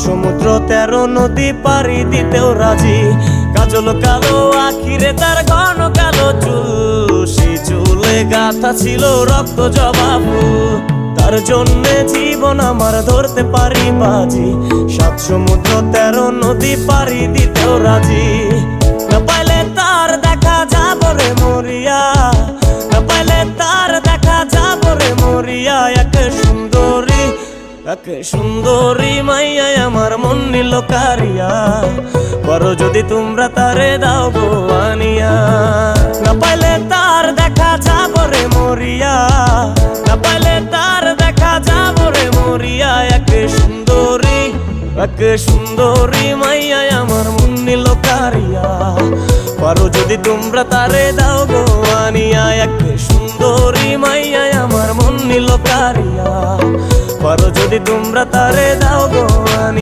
সমুদ্র 13 নদী পাড়ি দিতেও রাজি। কাজল কালো আখিরে তার ঘন কালো চুল, সেই চুলে গাঁথা ছিল রক্ত জবা ফুল। তার জন্যে জীবন আমার ধরতে পারি বাজি, 7 সমুদ্র 13 নদী পাড়ি দিতেও রাজি। না পাইলে তার দেখা যাব রে মরিয়া, না পাইলে তার দেখা যাব রে মরিয়া। এক সুন্দরী মাইয়া আমার মন নিল কারিয়া, করো যদি তোমরা তারে দাও গো আনিয়া। না পাইলে তার দেখা যাব রে মরিয়া, না পাইলে তার দেখা যাব রে মরিয়া। এক সুন্দরী মাইয়া আমার মন নিল কারিয়া, করো যদি তোমরা তারে দাও গো আনিয়া। এক সুন্দরী মাইয়া আমার মন নিল কারিয়া, করো যদি তোমরা তারে দাও গো আনিয়া।